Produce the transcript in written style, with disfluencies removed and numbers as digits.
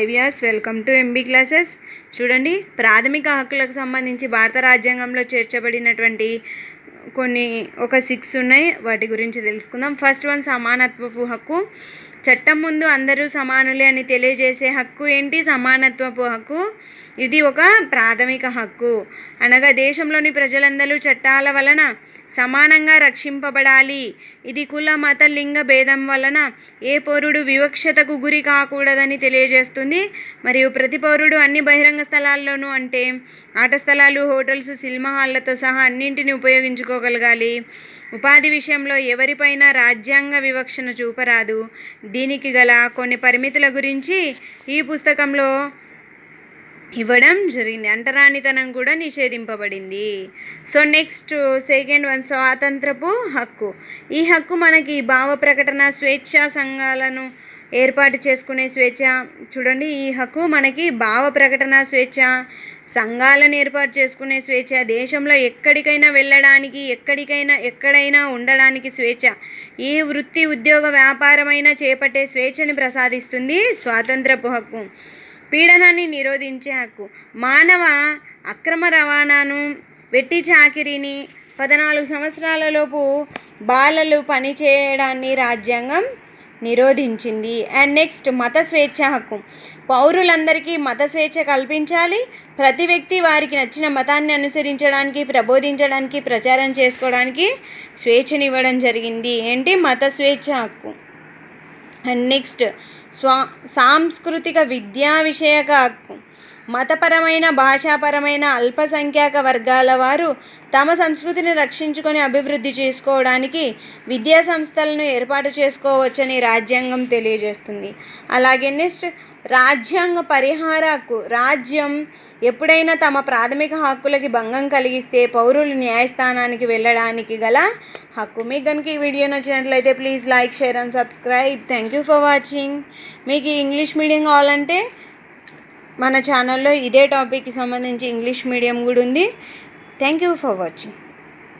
Viewers welcome to MB classes. చూడండి, ప్రాథమిక హక్కులకు సంబంధించి భారత రాజ్యాంగంలో చేర్చబడినటువంటి ఒక 6 ఉన్నాయి. వాటి గురించి తెలుసుకుందాం. ఫస్ట్ వన్ సమానత్వపు హక్కు. చట్టం ముందు అందరూ సమానులే అని తెలియజేసే హక్కు ఏంటి? సమానత్వపు హక్కు. ఇది ఒక ప్రాథమిక హక్కు. అనగా దేశంలోని ప్రజలందరూ చట్టాల వలన సమానంగా రక్షింపబడాలి. ఇది కుల మత లింగ భేదం వలన ఏ పౌరుడు వివక్షతకు గురి కాకూడదని తెలియజేస్తుంది. మరియు ప్రతి పౌరుడు అన్ని బహిరంగ స్థలాల్లోనూ, అంటే ఆట స్థలాలు, హోటల్స్, సినిమా హాళ్లతో సహా అన్నింటినీ ఉపయోగించుకోగలగాలి. ఉపాధి విషయంలో ఎవరిపైన రాజ్యాంగ వివక్షను చూపరాదు. దీనికి గల కొన్ని పరిమితుల గురించి ఈ పుస్తకంలో ఇవ్వడం జరిగింది. అంటరానితనం కూడా నిషేధింపబడింది. సో నెక్స్ట్ సెకండ్ వన్ స్వాతంత్రపు హక్కు. ఈ హక్కు మనకి భావ ప్రకటన స్వేచ్ఛ, సంఘాలను ఏర్పాటు చేసుకునే స్వేచ్ఛ. చూడండి, ఈ హక్కు మనకి భావ ప్రకటన స్వేచ్ఛ, సంఘాలను ఏర్పాటు చేసుకునే స్వేచ్ఛ, దేశంలో ఎక్కడికైనా వెళ్ళడానికి, ఎక్కడైనా ఉండడానికి స్వేచ్ఛ, ఏ వృత్తి ఉద్యోగ వ్యాపారమైనా చేపట్టే స్వేచ్ఛని ప్రసాదిస్తుంది స్వాతంత్రపు హక్కు. పీడనాన్ని నిరోధించే హక్కు. మానవ అక్రమ రవాణాను, వెట్టి చాకిరీని, 14 సంవత్సరాలలోపు బాలలు పనిచేయడాన్ని రాజ్యాంగం నిరోధించింది. అండ్ నెక్స్ట్ మత స్వేచ్ఛ హక్కు. పౌరులందరికీ మత స్వేచ్ఛ కల్పించాలి. ప్రతి వ్యక్తి వారికి నచ్చిన మతాన్ని అనుసరించడానికి, ప్రబోధించడానికి, ప్రచారం చేసుకోవడానికి స్వేచ్ఛనివ్వడం జరిగింది. ఏంటి? మత స్వేచ్ఛ హక్కు. అండ్ నెక్స్ట్ సాంస్కృతిక విద్యా విషయక హక్కు. మతపరమైన, భాషాపరమైన అల్పసంఖ్యాక వర్గాల వారు తమ సంస్కృతిని రక్షించుకొని అభివృద్ధి చేసుకోవడానికి విద్యా సంస్థలను ఏర్పాటు చేసుకోవచ్చని రాజ్యాంగం తెలియజేస్తుంది. అలాగే నెక్స్ట్ రాజ్యాంగ పరిహార హక్కు. రాజ్యం ఎప్పుడైనా తమ ప్రాథమిక హక్కులకి భంగం కలిగిస్తే పౌరులు న్యాయస్థానానికి వెళ్ళడానికి గల హక్కు. మీకు కనుక ఈ వీడియో నచ్చినట్లయితే please like, share and subscribe. Thank you for watching. మీకు ఇంగ్లీష్ మీడియం కావాలంటే మన ఛానల్లో ఇదే టాపిక్కి సంబంధించి ఇంగ్లీష్ మీడియం కూడా ఉంది. Thank you for watching.